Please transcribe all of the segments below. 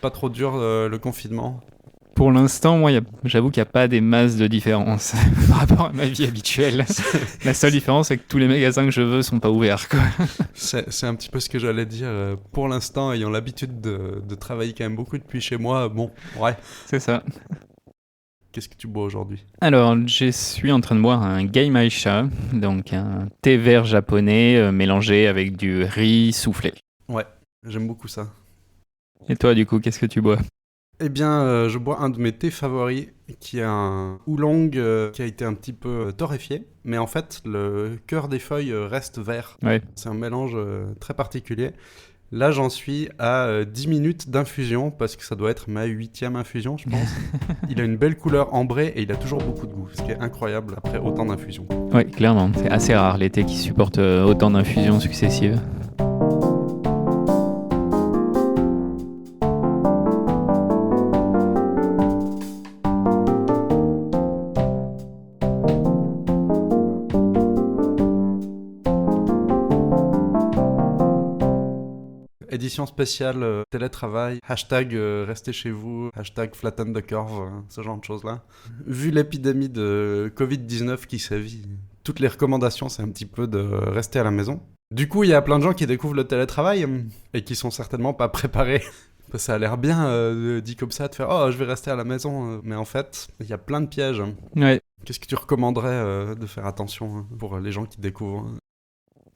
Pas trop dur le confinement? Pour l'instant, moi, j'avoue qu'il n'y a pas des masses de différence par rapport à ma vie habituelle. La seule différence, c'est que tous les magasins que je veux sont pas ouverts, quoi. C'est un petit peu ce que j'allais dire. Pour l'instant, ayant l'habitude de travailler quand même beaucoup depuis chez moi, bon, ouais. C'est ça. Qu'est-ce que tu bois aujourd'hui? Alors, je suis en train de boire un Gaimaisha, donc un thé vert japonais mélangé avec du riz soufflé. Ouais, j'aime beaucoup ça. Et toi, du coup, qu'est-ce que tu bois? Eh bien, je bois un de mes thés favoris, qui est un oolong qui a été un petit peu torréfié, mais en fait, le cœur des feuilles reste vert. Ouais. C'est un mélange très particulier. Là, j'en suis à 10 minutes d'infusion, parce que ça doit être ma 8e infusion, je pense. Il a une belle couleur ambrée et il a toujours beaucoup de goût, ce qui est incroyable après autant d'infusions. Ouais, clairement. C'est assez rare les thés qui supportent autant d'infusions successives. Édition spéciale télétravail, hashtag restez chez vous, hashtag flatten the curve, ce genre de choses-là. Vu l'épidémie de Covid-19 qui sévit, toutes les recommandations, c'est un petit peu de rester à la maison. Du coup, il y a plein de gens qui découvrent le télétravail et qui sont certainement pas préparés. Ça a l'air bien dit comme ça, de faire « Oh, je vais rester à la maison », mais en fait, il y a plein de pièges. Ouais. Qu'est-ce que tu recommanderais de faire attention pour les gens qui découvrent?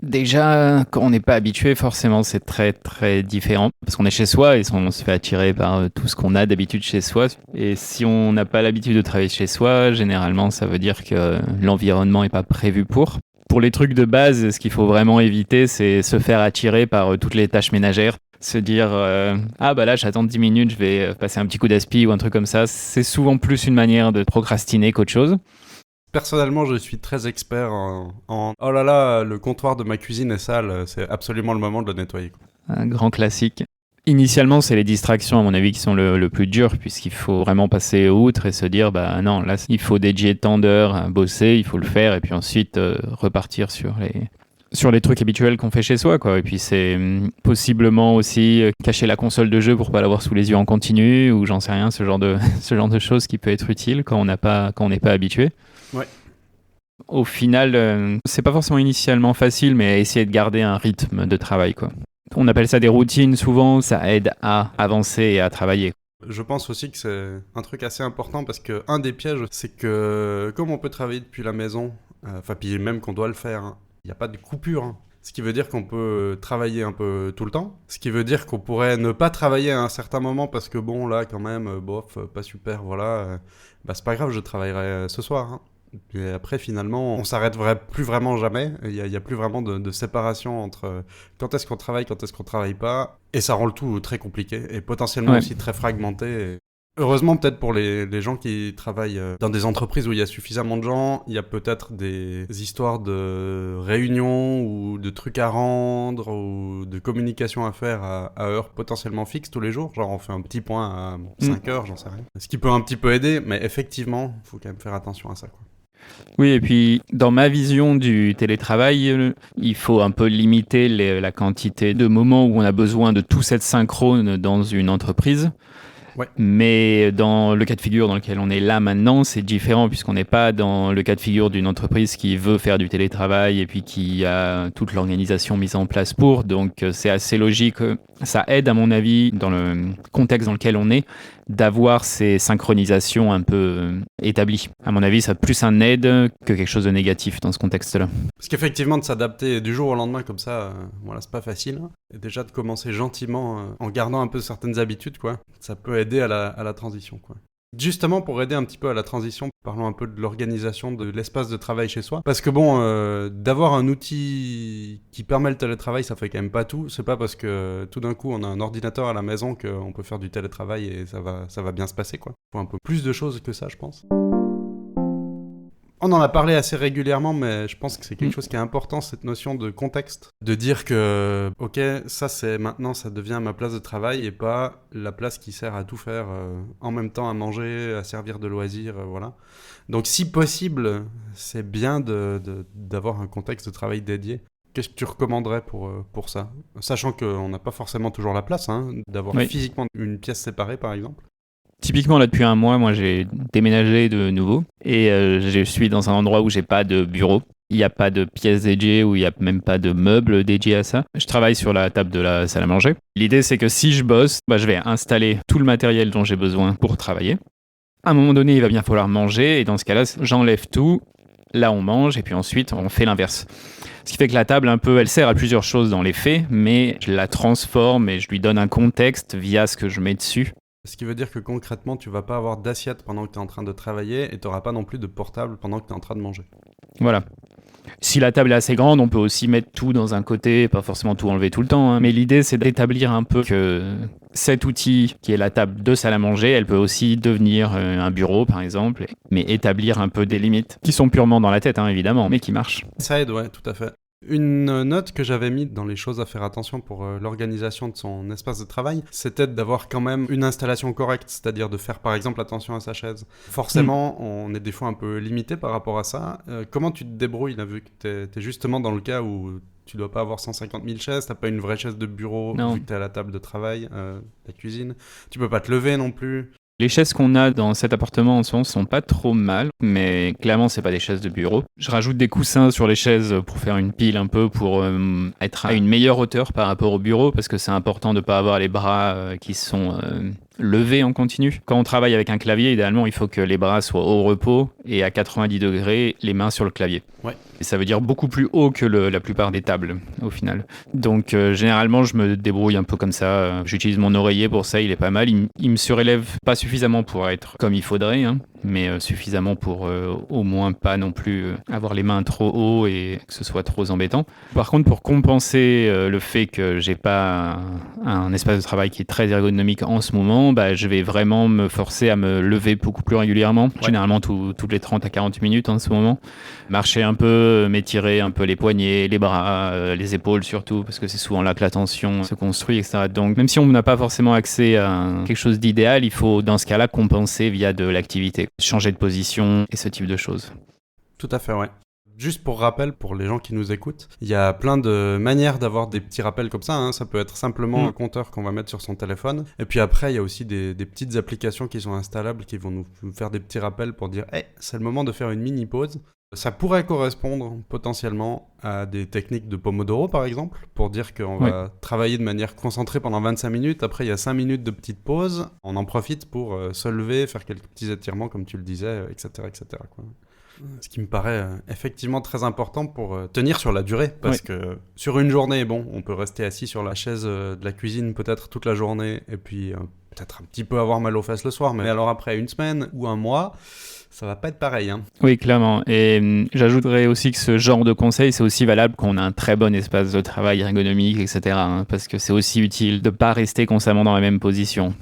Déjà, quand on n'est pas habitué, forcément, c'est très très différent. Parce qu'on est chez soi et on se fait attirer par tout ce qu'on a d'habitude chez soi. Et si on n'a pas l'habitude de travailler chez soi, généralement, ça veut dire que l'environnement n'est pas prévu pour. Pour les trucs de base, ce qu'il faut vraiment éviter, c'est se faire attirer par toutes les tâches ménagères. Se dire ah bah là j'attends 10 minutes, je vais passer un petit coup d'aspi ou un truc comme ça. C'est souvent plus une manière de procrastiner qu'autre chose. Personnellement, je suis très expert en oh là là, le comptoir de ma cuisine est sale, c'est absolument le moment de le nettoyer. Un grand classique. Initialement, c'est les distractions, à mon avis, qui sont le plus dur, puisqu'il faut vraiment passer outre et se dire, bah non, là, il faut dédier tant d'heures à bosser, il faut le faire, et puis ensuite repartir sur les trucs habituels qu'on fait chez soi, quoi. Et puis c'est possiblement aussi cacher la console de jeu pour pas l'avoir sous les yeux en continu, ou j'en sais rien, ce genre de choses qui peut être utile quand on n'est pas habitué. Ouais. Au final, c'est pas forcément initialement facile, mais essayer de garder un rythme de travail, quoi. On appelle ça des routines souvent, ça aide à avancer et à travailler. Je pense aussi que c'est un truc assez important parce que un des pièges, c'est que comme on peut travailler depuis la maison, puis même qu'on doit le faire, il n'y a pas de coupure. Ce qui veut dire qu'on peut travailler un peu tout le temps. Ce qui veut dire qu'on pourrait ne pas travailler à un certain moment parce que bon, là, quand même, bof, pas super, voilà. Bah, c'est pas grave, je travaillerai ce soir. Et après, finalement, on s'arrête plus vraiment jamais. Il y a plus vraiment de séparation entre quand est-ce qu'on travaille, quand est-ce qu'on travaille pas. Et ça rend le tout très compliqué et potentiellement aussi très fragmenté. Et heureusement, peut-être pour les gens qui travaillent dans des entreprises où il y a suffisamment de gens, il y a peut-être des histoires de réunions ou de trucs à rendre ou de communication à faire à heures potentiellement fixes tous les jours. Genre, on fait un petit point à 5 heures, j'en sais rien. Ce qui peut un petit peu aider, mais effectivement, il faut quand même faire attention à ça, quoi. Oui, et puis dans ma vision du télétravail, il faut un peu limiter la quantité de moments où on a besoin de tout cette synchrone dans une entreprise. Ouais. Mais dans le cas de figure dans lequel on est là maintenant, c'est différent puisqu'on n'est pas dans le cas de figure d'une entreprise qui veut faire du télétravail et puis qui a toute l'organisation mise en place pour. Donc c'est assez logique. Ça aide à mon avis, dans le contexte dans lequel on est, d'avoir ces synchronisations un peu établies. À mon avis, ça a plus un aide que quelque chose de négatif dans ce contexte-là. Parce qu'effectivement, de s'adapter du jour au lendemain comme ça, voilà, c'est pas facile. Et déjà de commencer gentiment en gardant un peu certaines habitudes, quoi. Ça peut aider à la transition, quoi. Justement, pour aider un petit peu à la transition, parlons un peu de l'organisation de l'espace de travail chez soi. Parce que bon, d'avoir un outil qui permet le télétravail, ça fait quand même pas tout. C'est pas parce que tout d'un coup on a un ordinateur à la maison qu'on peut faire du télétravail et ça va bien se passer, quoi. Il faut un peu plus de choses que ça, je pense. On en a parlé assez régulièrement, mais je pense que c'est quelque chose qui est important, cette notion de contexte. De dire que, ok, ça c'est maintenant, ça devient ma place de travail et pas la place qui sert à tout faire en même temps, à manger, à servir de loisir, voilà. Donc si possible, c'est bien d'avoir un contexte de travail dédié. Qu'est-ce que tu recommanderais pour ça? Sachant qu'on n'a pas forcément toujours la place d'avoir physiquement une pièce séparée, par exemple. Typiquement, là, depuis un mois, moi, j'ai déménagé de nouveau et je suis dans un endroit où j'ai pas de bureau. Il n'y a pas de pièces dédiées ou il n'y a même pas de meubles dédiés à ça. Je travaille sur la table de la salle à manger. L'idée, c'est que si je bosse, je vais installer tout le matériel dont j'ai besoin pour travailler. À un moment donné, il va bien falloir manger et dans ce cas-là, j'enlève tout. Là, on mange et puis ensuite, on fait l'inverse. Ce qui fait que la table, un peu, elle sert à plusieurs choses dans les faits, mais je la transforme et je lui donne un contexte via ce que je mets dessus. Ce qui veut dire que concrètement, tu vas pas avoir d'assiette pendant que tu es en train de travailler et tu n'auras pas non plus de portable pendant que tu es en train de manger. Voilà. Si la table est assez grande, on peut aussi mettre tout dans un côté, pas forcément tout enlever tout le temps. Mais l'idée, c'est d'établir un peu que cet outil, qui est la table de salle à manger, elle peut aussi devenir un bureau, par exemple, mais établir un peu des limites, qui sont purement dans la tête, évidemment, mais qui marchent. Ça aide, ouais, tout à fait. Une note que j'avais mise dans les choses à faire attention pour l'organisation de son espace de travail, c'était d'avoir quand même une installation correcte, c'est-à-dire de faire par exemple attention à sa chaise. Forcément, on est des fois un peu limité par rapport à ça. Comment tu te débrouilles là, vu que t'es justement dans le cas où tu dois pas avoir 150 000 chaises, t'as pas une vraie chaise de bureau, vu que t'es à la table de travail, la cuisine. Tu peux pas te lever non plus. Les chaises qu'on a dans cet appartement en ce moment sont pas trop mal, mais clairement c'est pas des chaises de bureau. Je rajoute des coussins sur les chaises pour faire une pile un peu, pour être à une meilleure hauteur par rapport au bureau, parce que c'est important de pas avoir les bras qui sont levés en continu. Quand on travaille avec un clavier, idéalement il faut que les bras soient au repos et à 90 degrés, les mains sur le clavier. Ouais. Et ça veut dire beaucoup plus haut que la plupart des tables au final. Donc généralement je me débrouille un peu comme ça. J'utilise mon oreiller pour ça, il est pas mal. Il me surélève pas suffisamment pour être comme il faudrait, mais suffisamment pour au moins pas non plus avoir les mains trop haut et que ce soit trop embêtant. Par contre, pour compenser le fait que j'ai pas un espace de travail qui est très ergonomique en ce moment, je vais vraiment me forcer à me lever beaucoup plus régulièrement, généralement toutes les 30 à 40 minutes en ce moment. Marcher un peu, m'étirer un peu les poignets, les bras, les épaules surtout, parce que c'est souvent là que la tension se construit, etc. Donc même si on n'a pas forcément accès à quelque chose d'idéal, il faut dans ce cas-là compenser via de l'activité, changer de position et ce type de choses. Tout à fait, ouais. Juste pour rappel, pour les gens qui nous écoutent, il y a plein de manières d'avoir des petits rappels comme ça. Ça peut être simplement un compteur qu'on va mettre sur son téléphone. Et puis après, il y a aussi des petites applications qui sont installables, qui vont nous faire des petits rappels pour dire « Hey, c'est le moment de faire une mini-pause ». Ça pourrait correspondre potentiellement à des techniques de Pomodoro, par exemple, pour dire qu'on va travailler de manière concentrée pendant 25 minutes. Après, il y a 5 minutes de petite pause. On en profite pour se lever, faire quelques petits étirements, comme tu le disais, etc. etc. quoi. Ce qui me paraît effectivement très important pour tenir sur la durée, parce que sur une journée, on peut rester assis sur la chaise de la cuisine peut-être toute la journée, et puis peut-être un petit peu avoir mal aux fesses le soir, mais alors après une semaine ou un mois, ça va pas être pareil. Oui, clairement. Et j'ajouterais aussi que ce genre de conseil, c'est aussi valable quand on a un très bon espace de travail ergonomique, etc. Parce que c'est aussi utile de pas rester constamment dans la même position.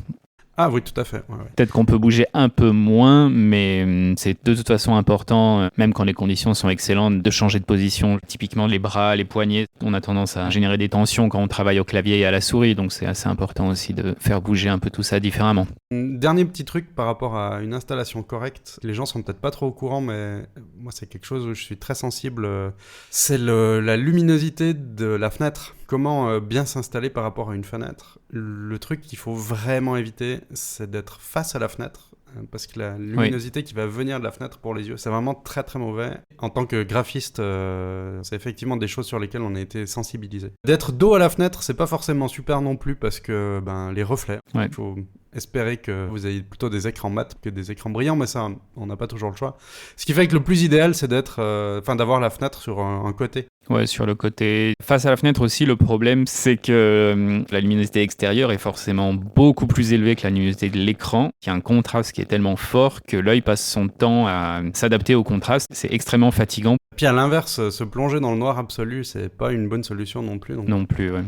Ah oui, tout à fait. Ouais. Peut-être qu'on peut bouger un peu moins, mais c'est de toute façon important, même quand les conditions sont excellentes, de changer de position. Typiquement, les bras, les poignets, on a tendance à générer des tensions quand on travaille au clavier et à la souris, donc c'est assez important aussi de faire bouger un peu tout ça différemment. Dernier petit truc par rapport à une installation correcte, les gens sont peut-être pas trop au courant, mais moi c'est quelque chose où je suis très sensible, c'est la luminosité de la fenêtre. Comment bien s'installer par rapport à une fenêtre. Le truc qu'il faut vraiment éviter, c'est d'être face à la fenêtre, parce que la luminosité qui va venir de la fenêtre pour les yeux, c'est vraiment très très mauvais. En tant que graphiste, c'est effectivement des choses sur lesquelles on a été sensibilisé. D'être dos à la fenêtre, c'est pas forcément super non plus, parce que les reflets, il faut espérer que vous ayez plutôt des écrans mat que des écrans brillants, mais ça, on n'a pas toujours le choix. Ce qui fait que le plus idéal, c'est d'avoir la fenêtre sur un côté. Ouais, sur le côté. Face à la fenêtre aussi, le problème, c'est que la luminosité extérieure est forcément beaucoup plus élevée que la luminosité de l'écran. Il y a un contraste qui est tellement fort que l'œil passe son temps à s'adapter au contraste. C'est extrêmement fatigant. Puis à l'inverse, se plonger dans le noir absolu, c'est pas une bonne solution non plus. Donc... Non plus, ouais.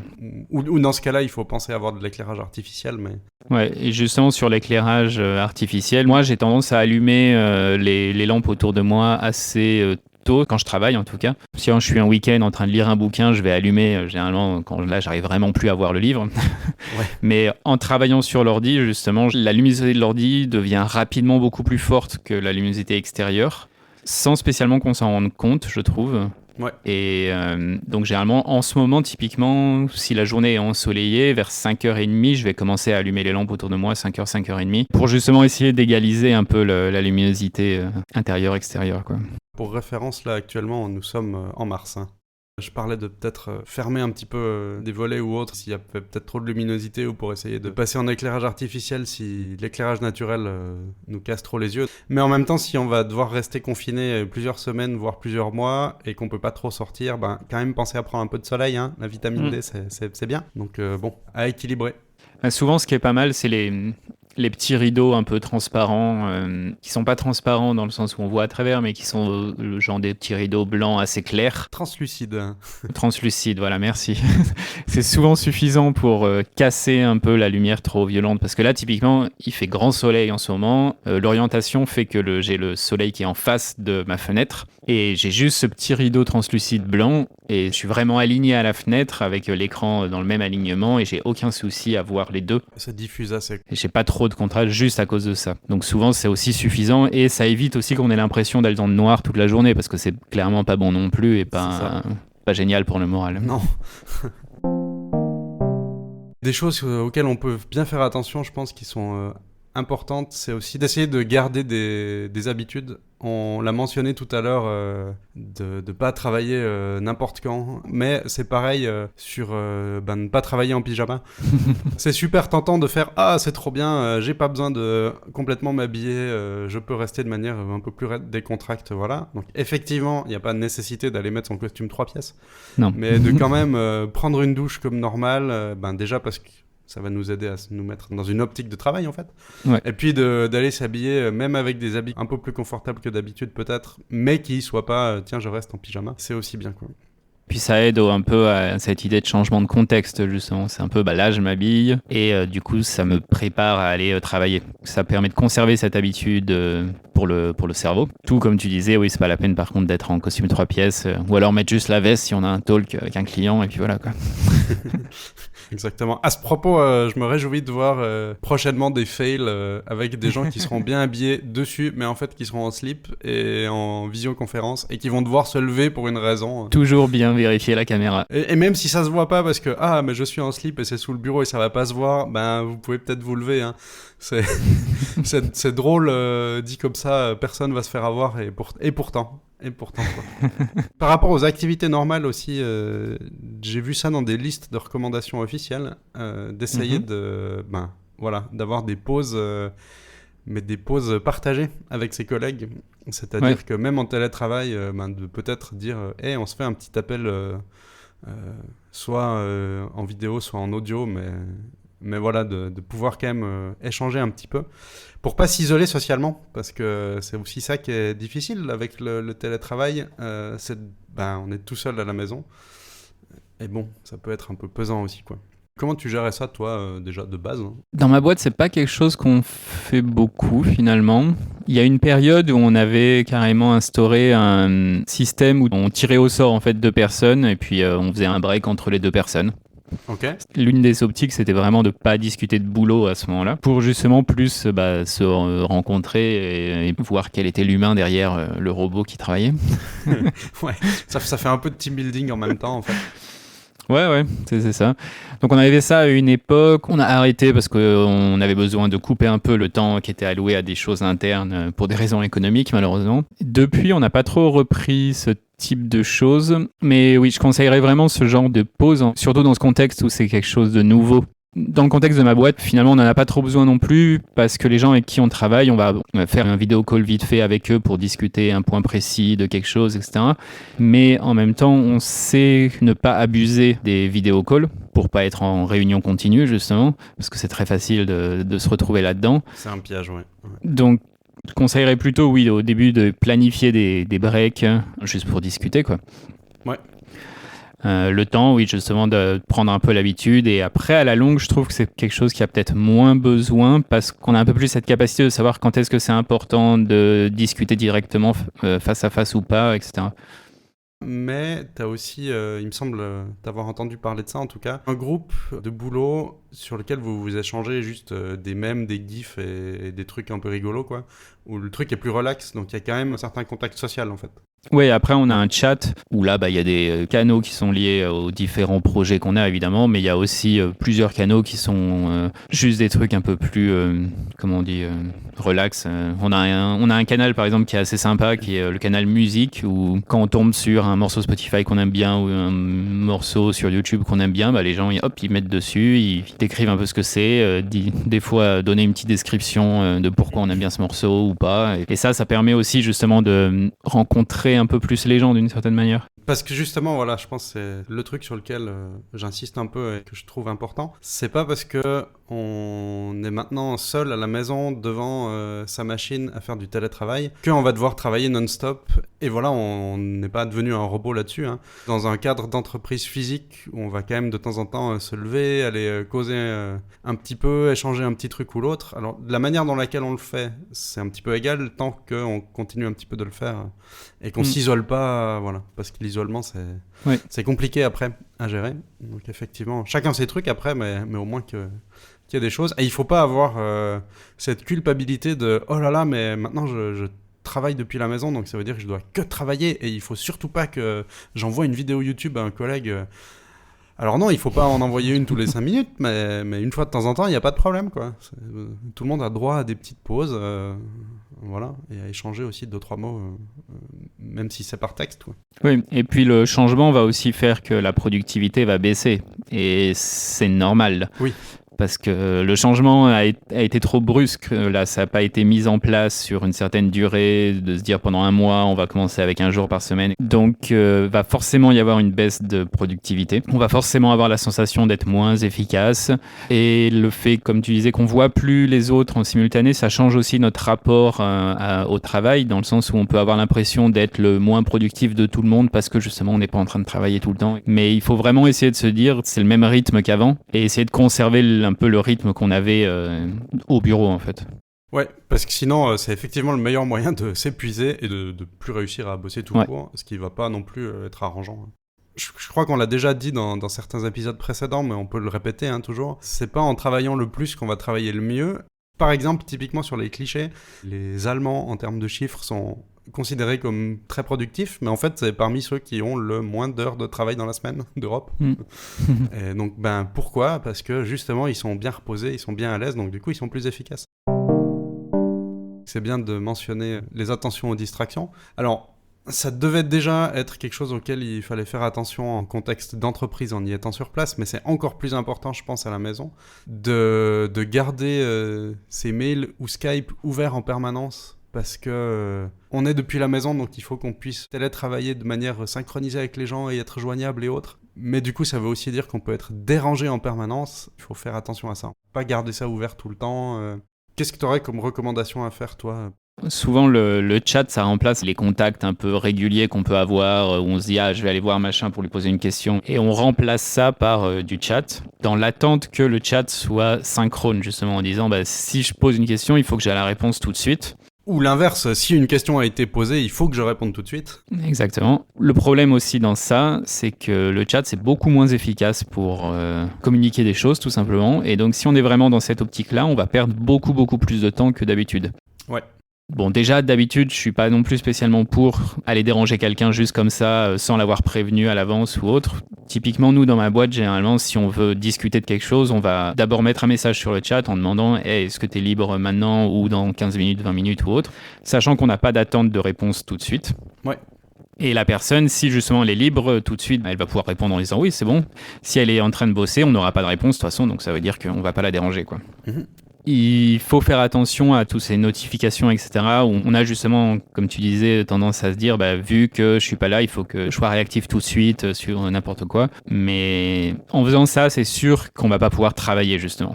Ou dans ce cas-là, il faut penser à avoir de l'éclairage artificiel, mais... Ouais, et justement sur l'éclairage artificiel, moi j'ai tendance à allumer les lampes autour de moi assez tôt, quand je travaille en tout cas. Si je suis un week-end en train de lire un bouquin, je vais allumer généralement quand là j'arrive vraiment plus à voir le livre. Mais en travaillant sur l'ordi, justement, la luminosité de l'ordi devient rapidement beaucoup plus forte que la luminosité extérieure, sans spécialement qu'on s'en rende compte, je trouve. Ouais. Et donc généralement, en ce moment, typiquement, si la journée est ensoleillée, vers 5h30, je vais commencer à allumer les lampes autour de moi, 5h, 5h30, pour justement essayer d'égaliser un peu la luminosité intérieure-extérieure, quoi. Pour référence, là, actuellement, nous sommes en mars. Je parlais de peut-être fermer un petit peu des volets ou autre s'il y a peut-être trop de luminosité ou pour essayer de passer en éclairage artificiel si l'éclairage naturel nous casse trop les yeux. Mais en même temps, si on va devoir rester confiné plusieurs semaines, voire plusieurs mois et qu'on peut pas trop sortir, ben quand même penser à prendre un peu de soleil, hein. La vitamine D, c'est bien. Donc bon, à équilibrer. Souvent, ce qui est pas mal, c'est les petits rideaux un peu transparents, qui sont pas transparents dans le sens où on voit à travers, mais qui sont le genre des petits rideaux blancs assez clairs. Translucide. Translucide, voilà, merci. C'est souvent suffisant pour casser un peu la lumière trop violente, parce que là, typiquement, il fait grand soleil en ce moment. L'orientation fait que j'ai le soleil qui est en face de ma fenêtre, et j'ai juste ce petit rideau translucide blanc, et je suis vraiment aligné à la fenêtre avec l'écran dans le même alignement, et j'ai aucun souci à voir les deux. Ça diffuse assez. Et j'ai pas trop de contraste juste à cause de ça. Donc souvent c'est aussi suffisant et ça évite aussi qu'on ait l'impression d'aller dans le noir toute la journée parce que c'est clairement pas bon non plus et pas génial pour le moral. Non. Des choses auxquelles on peut bien faire attention, je pense, qui sont importantes, c'est aussi d'essayer de garder des habitudes. On l'a mentionné tout à l'heure, de ne pas travailler n'importe quand, mais c'est pareil sur ne pas travailler en pyjama. C'est super tentant de faire « Ah, c'est trop bien, j'ai pas besoin de complètement m'habiller, je peux rester de manière un peu plus décontracte, voilà. » Donc effectivement, il n'y a pas de nécessité d'aller mettre son costume 3 pièces, non. Mais de quand même prendre une douche comme normal, déjà parce que ça va nous aider à nous mettre dans une optique de travail en fait. Ouais. Et puis d'aller s'habiller même avec des habits un peu plus confortables que d'habitude peut-être, mais qui soient pas tiens je reste en pyjama, c'est aussi bien quoi. Puis ça aide un peu à cette idée de changement de contexte justement. C'est un peu là je m'habille et du coup ça me prépare à aller travailler. Ça permet de conserver cette habitude pour le cerveau. Tout comme tu disais, oui c'est pas la peine par contre d'être en costume 3 pièces ou alors mettre juste la veste si on a un talk avec un client et puis voilà quoi. Exactement. À ce propos, je me réjouis de voir prochainement des fails avec des gens qui seront bien habillés dessus, mais en fait qui seront en slip et en visioconférence et qui vont devoir se lever pour une raison. Toujours bien vérifier la caméra. Et même si ça se voit pas parce que mais je suis en slip et c'est sous le bureau et ça va pas se voir, ben vous pouvez peut-être vous lever. Hein. C'est drôle dit comme ça, personne va se faire avoir et pourtant. Quoi. Par rapport aux activités normales aussi, j'ai vu ça dans des listes de recommandations officielles, d'essayer d'avoir des pauses, mais des pauses partagées avec ses collègues. C'est-à-dire que même en télétravail, de peut-être dire on se fait un petit appel, soit en vidéo, soit en audio, mais voilà, de pouvoir quand même échanger un petit peu pour pas s'isoler socialement, parce que c'est aussi ça qui est difficile avec le télétravail, on est tout seul à la maison, et bon, ça peut être un peu pesant aussi, quoi. Comment tu gérais ça, toi, déjà, de base hein? Dans ma boîte, c'est pas quelque chose qu'on fait beaucoup, finalement. Il y a une période où on avait carrément instauré un système où on tirait au sort, en fait, 2 personnes, et puis on faisait un break entre les 2 personnes. Okay. L'une des optiques, c'était vraiment de ne pas discuter de boulot à ce moment-là, pour justement plus se rencontrer et voir quel était l'humain derrière le robot qui travaillait. Ouais, ça fait un peu de team building en même temps, en fait. Ouais, c'est ça. Donc on avait fait ça à une époque, on a arrêté parce qu'on avait besoin de couper un peu le temps qui était alloué à des choses internes pour des raisons économiques malheureusement. Depuis, on n'a pas trop repris ce type de choses, mais oui, je conseillerais vraiment ce genre de pause, surtout dans ce contexte où c'est quelque chose de nouveau. Dans le contexte de ma boîte, finalement, on n'en a pas trop besoin non plus parce que les gens avec qui on travaille, on va faire un vidéo call vite fait avec eux pour discuter un point précis de quelque chose, etc. Mais en même temps, on sait ne pas abuser des vidéo calls pour pas être en réunion continue, justement, parce que c'est très facile de se retrouver là-dedans. C'est un piège, ouais. Donc, je conseillerais plutôt, oui, au début de planifier des breaks juste pour discuter, quoi. Ouais. Le temps, oui, justement, de prendre un peu l'habitude. Et après, à la longue, je trouve que c'est quelque chose qui a peut-être moins besoin parce qu'on a un peu plus cette capacité de savoir quand est-ce que c'est important de discuter directement face à face ou pas, etc. Mais tu as aussi, il me semble t'avoir entendu parler de ça en tout cas, un groupe de boulot sur lequel vous échangez juste des mèmes, des gifs et des trucs un peu rigolos, quoi, où le truc est plus relax, donc il y a quand même un certain contact social en fait. Oui, après on a un chat où là il y a des canaux qui sont liés aux différents projets qu'on a évidemment, mais il y a aussi plusieurs canaux qui sont juste des trucs un peu plus, comment on dit, relax. On a un canal par exemple qui est assez sympa, qui est le canal musique, où quand on tombe sur un morceau Spotify qu'on aime bien ou un morceau sur YouTube qu'on aime bien, les gens ils mettent dessus, ils décrivent un peu ce que c'est, des fois donner une petite description de pourquoi on aime bien ce morceau ou pas. Et ça permet aussi justement de rencontrer un peu plus les gens d'une certaine manière. Parce que justement, voilà, je pense que c'est le truc sur lequel j'insiste un peu et que je trouve important. C'est pas parce que on est maintenant seul à la maison devant sa machine à faire du télétravail qu'on va devoir travailler non-stop. Et voilà, on n'est pas devenu un robot là-dessus. Hein. Dans un cadre d'entreprise physique où on va quand même de temps en temps se lever, aller causer un petit peu, échanger un petit truc ou l'autre. Alors, la manière dans laquelle on le fait, c'est un petit peu égal tant qu'on continue un petit peu de le faire et qu'on s'isole pas, voilà. Parce que l'isolement, c'est compliqué après à gérer. Donc effectivement, chacun ses trucs après, mais au moins qu'il y a des choses. Et il faut pas avoir cette culpabilité de « Oh là là, mais maintenant je travaille depuis la maison, donc ça veut dire que je dois que travailler. » Et il faut surtout pas que j'envoie une vidéo YouTube à un collègue. Alors non, il faut pas en envoyer une tous les 5 minutes, mais une fois de temps en temps, il n'y a pas de problème, quoi. Tout le monde a droit à des petites pauses, voilà, et à échanger aussi 2-3 mots, même si c'est par texte, quoi. Oui, et puis le changement va aussi faire que la productivité va baisser, et c'est normal. Oui. Parce que le changement a été trop brusque. Là, ça n'a pas été mis en place sur une certaine durée, de se dire pendant un mois, on va commencer avec un jour par semaine. Donc, va forcément y avoir une baisse de productivité. On va forcément avoir la sensation d'être moins efficace. Et le fait, comme tu disais, qu'on voit plus les autres en simultané, ça change aussi notre rapport au travail, dans le sens où on peut avoir l'impression d'être le moins productif de tout le monde parce que justement, on n'est pas en train de travailler tout le temps. Mais il faut vraiment essayer de se dire, c'est le même rythme qu'avant, et essayer de conserver un peu le rythme qu'on avait au bureau en fait. Ouais, parce que sinon c'est effectivement le meilleur moyen de s'épuiser et de plus réussir à bosser tout court, ce qui va pas non plus être arrangeant. Je crois qu'on l'a déjà dit dans certains épisodes précédents, mais on peut le répéter toujours. C'est pas en travaillant le plus qu'on va travailler le mieux. Par exemple, typiquement sur les clichés, les Allemands en termes de chiffres sont considérés comme très productifs, mais en fait c'est parmi ceux qui ont le moins d'heures de travail dans la semaine d'Europe. Et donc pourquoi ? Parce que justement ils sont bien reposés, ils sont bien à l'aise, donc du coup ils sont plus efficaces. C'est bien de mentionner les attentions aux distractions. Alors ça devait déjà être quelque chose auquel il fallait faire attention en contexte d'entreprise en y étant sur place, mais c'est encore plus important, je pense, à la maison, de garder ses mails ou Skype ouverts en permanence. Parce que on est depuis la maison, donc il faut qu'on puisse télétravailler de manière synchronisée avec les gens et être joignable et autres. Mais du coup, ça veut aussi dire qu'on peut être dérangé en permanence. Il faut faire attention à ça. Pas garder ça ouvert tout le temps. Qu'est-ce que tu aurais comme recommandation à faire, toi ? Souvent, le chat, ça remplace les contacts un peu réguliers qu'on peut avoir, où on se dit « Ah, je vais aller voir machin pour lui poser une question ». Et on remplace ça par du chat, dans l'attente que le chat soit synchrone, justement, en disant « Si je pose une question, il faut que j'ai la réponse tout de suite ». Ou l'inverse, si une question a été posée, il faut que je réponde tout de suite. Exactement. Le problème aussi dans ça, c'est que le chat, c'est beaucoup moins efficace pour communiquer des choses, tout simplement. Et donc, si on est vraiment dans cette optique-là, on va perdre beaucoup, beaucoup plus de temps que d'habitude. Ouais. Bon, déjà, d'habitude, je suis pas non plus spécialement pour aller déranger quelqu'un juste comme ça, sans l'avoir prévenu à l'avance ou autre. Typiquement, nous, dans ma boîte, généralement, si on veut discuter de quelque chose, on va d'abord mettre un message sur le chat en demandant hey, « Est-ce que tu es libre maintenant ou dans 15 minutes, 20 minutes ou autre ?» Sachant qu'on n'a pas d'attente de réponse tout de suite. Ouais. Et la personne, si justement elle est libre, tout de suite, elle va pouvoir répondre en disant « Oui, c'est bon ». Si elle est en train de bosser, on n'aura pas de réponse de toute façon, donc ça veut dire qu'on va pas la déranger, quoi. Il faut faire attention à toutes ces notifications, etc. Où on a justement, comme tu disais, tendance à se dire, vu que je suis pas là, il faut que je sois réactif tout de suite sur n'importe quoi. Mais en faisant ça, c'est sûr qu'on va pas pouvoir travailler, justement.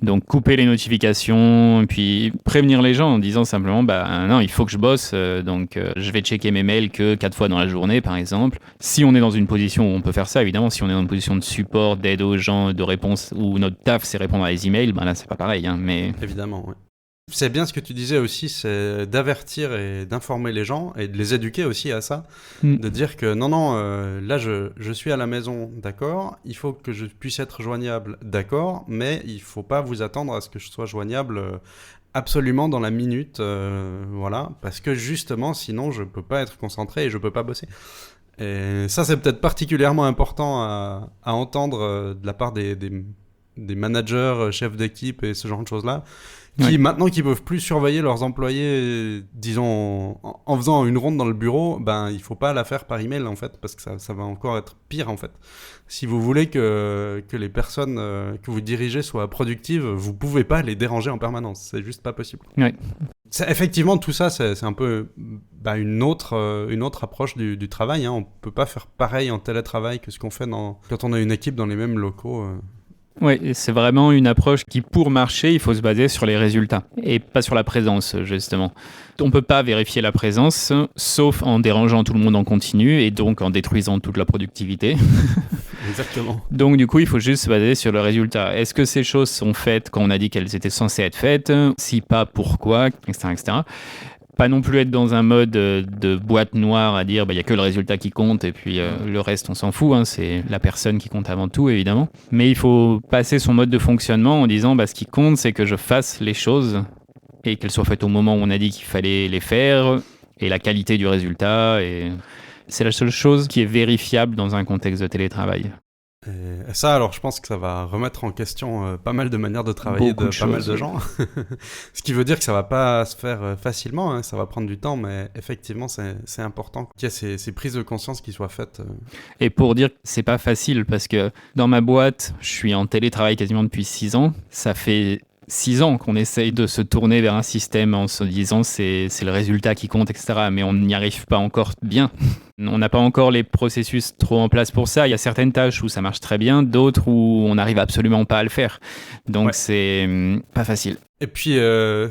Donc couper les notifications et puis prévenir les gens en disant simplement non, il faut que je bosse, donc je vais checker mes mails que 4 fois dans la journée par exemple. Si on est dans une position où on peut faire ça, évidemment, si on est dans une position de support, d'aide aux gens, de réponse, où notre taf c'est répondre à les emails, là c'est pas pareil, hein, mais... Évidemment, ouais. C'est bien ce que tu disais aussi, c'est d'avertir et d'informer les gens et de les éduquer aussi à ça. De dire que non, là je suis à la maison, d'accord, il faut que je puisse être joignable, d'accord, mais il faut pas vous attendre à ce que je sois joignable absolument dans la minute, voilà, parce que justement sinon je peux pas être concentré et je peux pas bosser. Et ça c'est peut-être particulièrement important à entendre de la part des managers, chefs d'équipe et ce genre de choses-là, qui maintenant qu'ils peuvent plus surveiller leurs employés, disons en faisant une ronde dans le bureau, ben il faut pas la faire par email en fait, parce que ça va encore être pire en fait. Si vous voulez que les personnes que vous dirigez soient productives, vous pouvez pas les déranger en permanence, c'est juste pas possible. Ouais. Effectivement, tout ça, c'est un peu une autre approche du travail. Hein. On peut pas faire pareil en télétravail que ce qu'on fait quand on a une équipe dans les mêmes locaux. Oui, c'est vraiment une approche qui, pour marcher, il faut se baser sur les résultats et pas sur la présence, justement. On ne peut pas vérifier la présence, sauf en dérangeant tout le monde en continu et donc en détruisant toute la productivité. Exactement. Donc, du coup, il faut juste se baser sur le résultat. Est-ce que ces choses sont faites quand on a dit qu'elles étaient censées être faites? Si pas, pourquoi, etc., etc. Pas non plus être dans un mode de boîte noire à dire il y a que le résultat qui compte et puis le reste on s'en fout, hein, c'est la personne qui compte avant tout évidemment. Mais il faut passer son mode de fonctionnement en disant ce qui compte c'est que je fasse les choses et qu'elles soient faites au moment où on a dit qu'il fallait les faire et la qualité du résultat. Et c'est la seule chose qui est vérifiable dans un contexte de télétravail. Et ça, alors, je pense que ça va remettre en question pas mal de manières de travailler de pas mal de gens. Ce qui veut dire que ça va pas se faire facilement, hein, ça va prendre du temps, mais effectivement, c'est important qu'il y ait ces prises de conscience qui soient faites. Et pour dire que c'est pas facile, parce que dans ma boîte, je suis en télétravail quasiment depuis 6 ans. Ça fait 6 ans qu'on essaye de se tourner vers un système en se disant c'est le résultat qui compte, etc. Mais on n'y arrive pas encore bien. On n'a pas encore les processus trop en place pour ça. Il y a certaines tâches où ça marche très bien, d'autres où on n'arrive absolument pas à le faire. Donc c'est pas facile. Et puis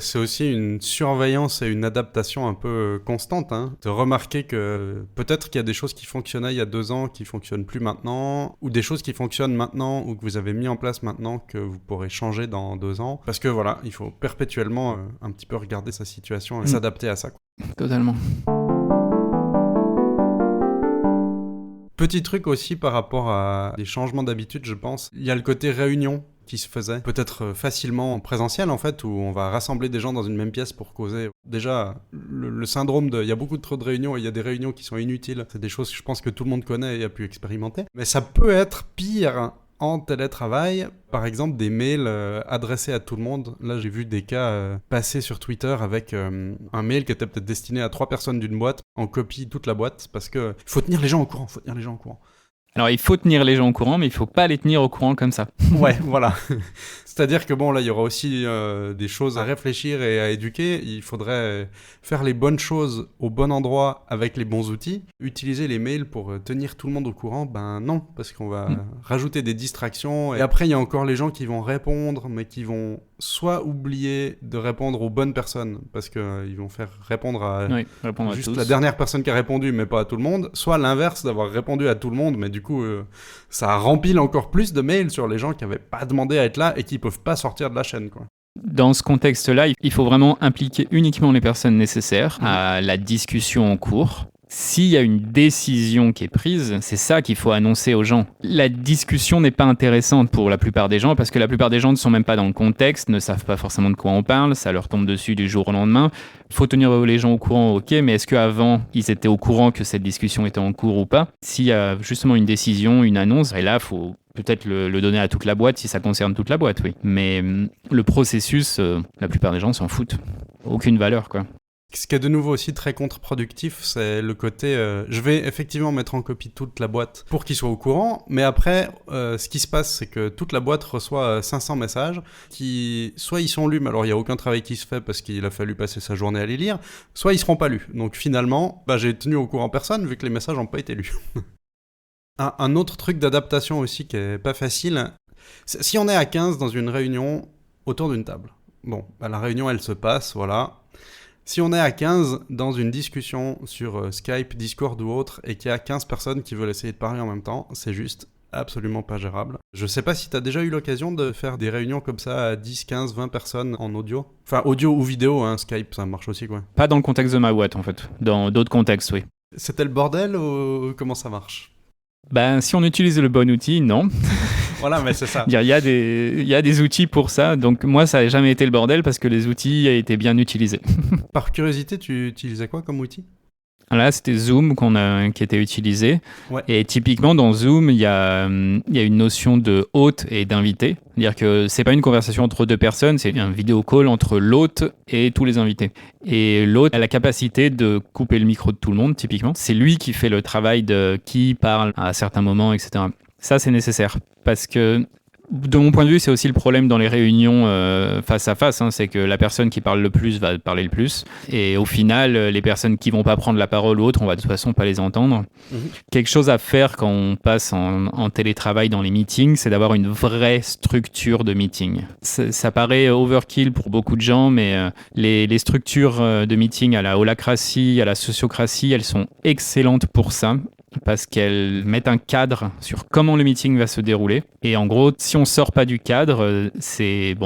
c'est aussi une surveillance et une adaptation un peu constante. Hein. De remarquer que peut-être qu'il y a des choses qui fonctionnaient il y a 2 ans qui fonctionnent plus maintenant, ou des choses qui fonctionnent maintenant ou que vous avez mis en place maintenant que vous pourrez changer dans 2 ans. Parce que voilà, il faut perpétuellement un petit peu regarder sa situation et s'adapter à ça. Quoi. Totalement. Petit truc aussi par rapport à des changements d'habitude, je pense. Il y a le côté réunion qui se faisait peut-être facilement en présentiel en fait, où on va rassembler des gens dans une même pièce pour causer. Déjà, le syndrome il y a beaucoup trop de réunions et il y a des réunions qui sont inutiles. C'est des choses que je pense que tout le monde connaît et a pu expérimenter. Mais ça peut être pire en télétravail, par exemple des mails adressés à tout le monde. Là, j'ai vu des cas passer sur Twitter avec un mail qui était peut-être destiné à 3 personnes d'une boîte, en copie toute la boîte, parce que faut tenir les gens au courant, Alors, il faut tenir les gens au courant, mais il ne faut pas les tenir au courant comme ça. Ouais, voilà. C'est-à-dire que bon, là, il y aura aussi des choses à réfléchir et à éduquer. Il faudrait faire les bonnes choses au bon endroit avec les bons outils. Utiliser les mails pour tenir tout le monde au courant, ben non, parce qu'on va rajouter des distractions. Et après, il y a encore les gens qui vont répondre, mais qui vont soit oublier de répondre aux bonnes personnes, parce qu'ils vont faire répondre à juste tous. La dernière personne qui a répondu, mais pas à tout le monde. Soit l'inverse, d'avoir répondu à tout le monde, mais du coup, ça rempile encore plus de mails sur les gens qui n'avaient pas demandé à être là et qui peuvent pas sortir de la chaîne, quoi. Dans ce contexte-là, il faut vraiment impliquer uniquement les personnes nécessaires à la discussion en cours. S'il y a une décision qui est prise, c'est ça qu'il faut annoncer aux gens. La discussion n'est pas intéressante pour la plupart des gens parce que la plupart des gens ne sont même pas dans le contexte, ne savent pas forcément de quoi on parle, ça leur tombe dessus du jour au lendemain. Il faut tenir les gens au courant, ok, mais est-ce qu'avant, ils étaient au courant que cette discussion était en cours ou pas? S'il y a justement une décision, une annonce, et là, il faut peut-être le donner à toute la boîte si ça concerne toute la boîte, oui. Mais le processus, la plupart des gens s'en foutent. Aucune valeur, quoi. Ce qui est de nouveau aussi très contre-productif, c'est le côté je vais effectivement mettre en copie toute la boîte pour qu'ils soient au courant, mais après, ce qui se passe, c'est que toute la boîte reçoit 500 messages qui, soit ils sont lus, mais alors il n'y a aucun travail qui se fait parce qu'il a fallu passer sa journée à les lire, soit ils ne seront pas lus. Donc finalement, j'ai tenu au courant personne vu que les messages n'ont pas été lus. Un autre truc d'adaptation aussi qui est pas facile, si on est à 15 dans une réunion autour d'une table, bon, la réunion elle se passe, voilà. Si on est à 15 dans une discussion sur Skype, Discord ou autre, et qu'il y a 15 personnes qui veulent essayer de parler en même temps, c'est juste absolument pas gérable. Je sais pas si t'as déjà eu l'occasion de faire des réunions comme ça à 10, 15, 20 personnes en audio. Enfin, audio ou vidéo, hein, Skype, ça marche aussi, quoi. Pas dans le contexte de ma boîte, en fait. Dans d'autres contextes, oui. C'était le bordel ou comment ça marche? Ben, si on utilise le bon outil, non. Voilà, mais c'est ça. Il y a des outils pour ça, donc moi, ça n'a jamais été le bordel parce que les outils été bien utilisés. Par curiosité, tu utilisais quoi comme outil? Là, c'était Zoom qui était utilisé. Ouais. Et typiquement, dans Zoom, il y a une notion de hôte et d'invité. C'est-à-dire que c'est pas une conversation entre deux personnes, c'est un vidéo call entre l'hôte et tous les invités. Et l'hôte a la capacité de couper le micro de tout le monde, typiquement. C'est lui qui fait le travail de qui parle à certains moments, etc. Ça, c'est nécessaire parce que de mon point de vue, c'est aussi le problème dans les réunions face à face, hein, c'est que la personne qui parle le plus va parler le plus, et au final, les personnes qui vont pas prendre la parole ou autre, on va de toute façon pas les entendre. Quelque chose à faire quand on passe en télétravail dans les meetings, c'est d'avoir une vraie structure de meeting. Ça paraît overkill pour beaucoup de gens, mais les structures de meeting à la holacratie, à la sociocratie, elles sont excellentes pour ça, parce qu'elles mettent un cadre sur comment le meeting va se dérouler. Et en gros, si on sort pas du cadre,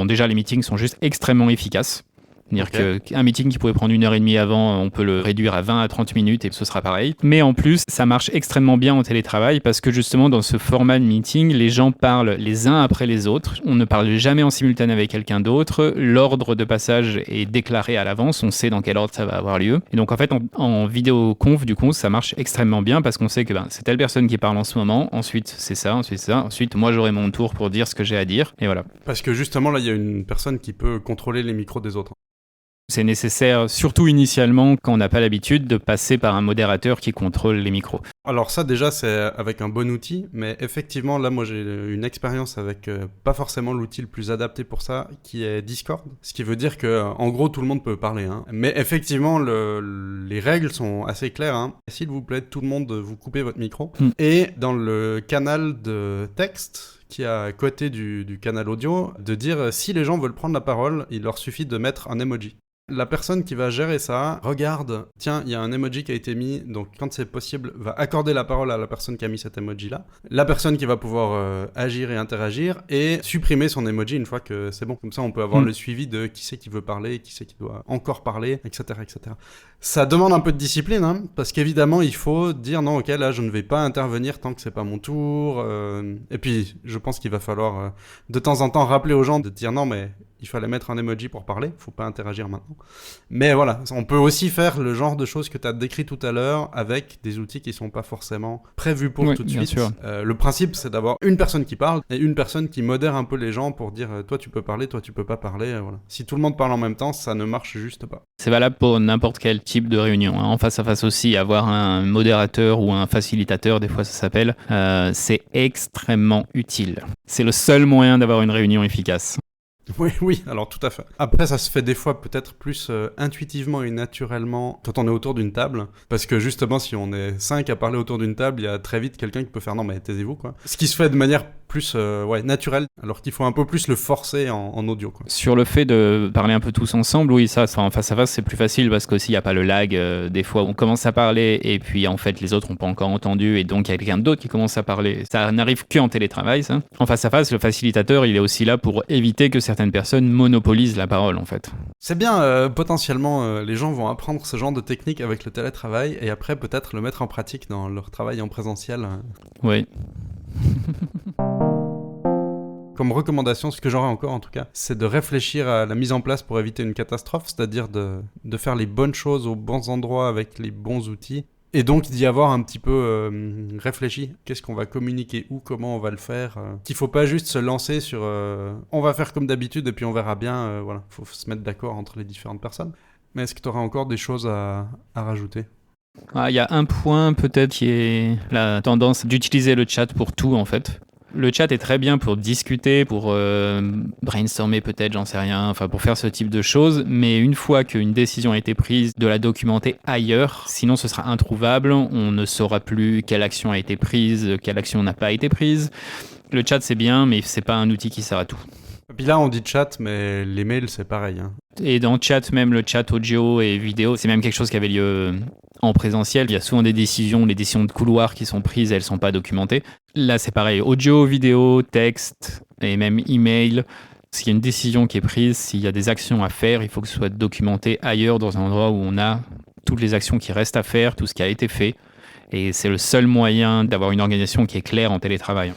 déjà les meetings sont juste extrêmement efficaces. C'est-à-dire qu'un meeting qui pouvait prendre 1h30 avant, on peut le réduire à 20 à 30 minutes et ce sera pareil. Mais en plus, ça marche extrêmement bien en télétravail parce que justement, dans ce format de meeting, les gens parlent les uns après les autres. On ne parle jamais en simultané avec quelqu'un d'autre. L'ordre de passage est déclaré à l'avance. On sait dans quel ordre ça va avoir lieu. Et donc, en fait, en vidéoconf, du coup, ça marche extrêmement bien parce qu'on sait que c'est telle personne qui parle en ce moment. Ensuite, c'est ça. Ensuite, c'est ça. Ensuite, moi, j'aurai mon tour pour dire ce que j'ai à dire. Et voilà. Parce que justement, là, il y a une personne qui peut contrôler les micros des autres. C'est nécessaire, surtout initialement, quand on n'a pas l'habitude de passer par un modérateur qui contrôle les micros. Alors ça, déjà, c'est avec un bon outil, mais effectivement, là, moi, j'ai une expérience avec pas forcément l'outil le plus adapté pour ça, qui est Discord. Ce qui veut dire que, en gros, tout le monde peut parler. Hein. Mais effectivement, les règles sont assez claires. Hein. S'il vous plaît, tout le monde, vous coupez votre micro. Et dans le canal de texte qui est à côté du canal audio, de dire si les gens veulent prendre la parole, il leur suffit de mettre un emoji. La personne qui va gérer ça regarde, tiens, il y a un emoji qui a été mis, donc quand c'est possible, va accorder la parole à la personne qui a mis cet emoji-là. La personne qui va pouvoir agir et interagir et supprimer son emoji une fois que c'est bon. Comme ça, on peut avoir le suivi de qui c'est qui veut parler, qui c'est qui doit encore parler, etc., etc. Ça demande un peu de discipline, hein, parce qu'évidemment, il faut dire non, ok, là, je ne vais pas intervenir tant que c'est pas mon tour. Et puis, je pense qu'il va falloir de temps en temps rappeler aux gens de dire non, mais il fallait mettre un emoji pour parler, faut pas interagir maintenant. Mais voilà, on peut aussi faire le genre de choses que tu as décrit tout à l'heure avec des outils qui sont pas forcément prévus pour tout de suite. Sûr. Le principe, c'est d'avoir une personne qui parle et une personne qui modère un peu les gens pour dire toi tu peux parler, toi tu peux pas parler. Voilà. Si tout le monde parle en même temps, ça ne marche juste pas. C'est valable pour n'importe quel type de réunion. Hein. En face à face aussi, avoir un modérateur ou un facilitateur, des fois ça s'appelle, c'est extrêmement utile. C'est le seul moyen d'avoir une réunion efficace. Oui, alors tout à fait. Après, ça se fait des fois peut-être plus intuitivement et naturellement quand on est autour d'une table. Parce que justement, si on est 5 à parler autour d'une table, il y a très vite quelqu'un qui peut faire « Non, mais taisez-vous », quoi. Ce qui se fait de manière plus naturelle, alors qu'il faut un peu plus le forcer en audio, quoi. Sur le fait de parler un peu tous ensemble, oui, ça, en face à face, c'est plus facile parce qu'aussi, il n'y a pas le lag. Des fois, on commence à parler et puis, en fait, les autres n'ont pas encore entendu et donc, il y a quelqu'un d'autre qui commence à parler. Ça n'arrive qu'en télétravail, ça. En face à face, le facilitateur, il est aussi là pour éviter que certaines personnes monopolisent la parole, en fait. C'est bien, potentiellement, les gens vont apprendre ce genre de technique avec le télétravail et après, peut-être le mettre en pratique dans leur travail en présentiel. Oui. Comme recommandation, ce que j'aurais encore en tout cas, c'est de réfléchir à la mise en place pour éviter une catastrophe, c'est-à-dire de faire les bonnes choses aux bons endroits avec les bons outils. Et donc d'y avoir un petit peu réfléchi. Qu'est-ce qu'on va communiquer où, comment on va le faire. Qu'il faut pas juste se lancer sur on va faire comme d'habitude et puis on verra bien. Voilà, faut se mettre d'accord entre les différentes personnes. Mais est-ce que tu auras encore des choses à rajouter ? Il y a un point peut-être qui est la tendance d'utiliser le chat pour tout en fait. Le chat est très bien pour discuter, pour brainstormer peut-être, j'en sais rien, enfin pour faire ce type de choses, mais une fois qu'une décision a été prise, de la documenter ailleurs, sinon ce sera introuvable, on ne saura plus quelle action a été prise, quelle action n'a pas été prise. Le chat c'est bien, mais c'est pas un outil qui sert à tout. Et puis là on dit chat, mais les mails c'est pareil. Hein. Et dans le chat, même le chat audio et vidéo, c'est même quelque chose qui avait lieu en présentiel. Il y a souvent des décisions, les décisions de couloir qui sont prises, elles sont pas documentées. Là, c'est pareil, audio, vidéo, texte et même email. S'il y a une décision qui est prise, s'il y a des actions à faire, il faut que ce soit documenté ailleurs dans un endroit où on a toutes les actions qui restent à faire, tout ce qui a été fait. Et c'est le seul moyen d'avoir une organisation qui est claire en télétravail.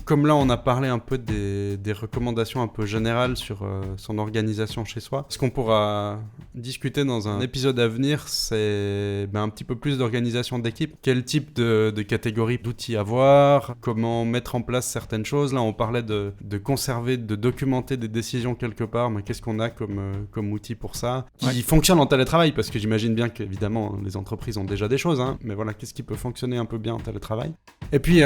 Comme là, on a parlé un peu des recommandations un peu générales sur son organisation chez soi. Ce qu'on pourra discuter dans un épisode à venir, c'est un petit peu plus d'organisation d'équipe. Quel type de catégorie d'outils avoir, comment mettre en place certaines choses. Là, on parlait de conserver, de documenter des décisions quelque part, mais qu'est-ce qu'on a comme outil pour ça qui fonctionne en télétravail, parce que j'imagine bien qu'évidemment, les entreprises ont déjà des choses, hein, mais voilà, qu'est-ce qui peut fonctionner un peu bien en télétravail. Et puis,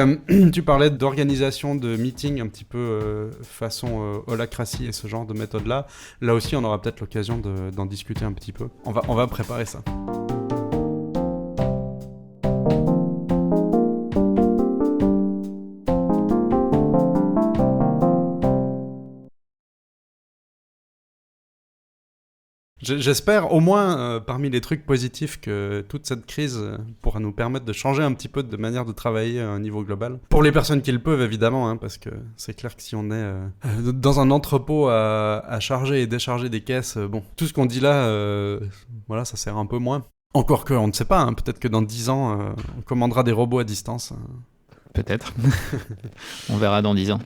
tu parlais d'organisation de meeting un petit peu façon holacratie et ce genre de méthode-là. Là aussi, on aura peut-être l'occasion d'en discuter un petit peu. On va préparer ça. J'espère au moins parmi les trucs positifs que toute cette crise pourra nous permettre de changer un petit peu de manière de travailler à un niveau global. Pour les personnes qui le peuvent évidemment, hein, parce que c'est clair que si on est dans un entrepôt à charger et décharger des caisses, bon, tout ce qu'on dit là, voilà, ça sert un peu moins. Encore que, on ne sait pas, hein, peut-être que dans 10 ans, on commandera des robots à distance. Peut-être. On verra dans 10 ans.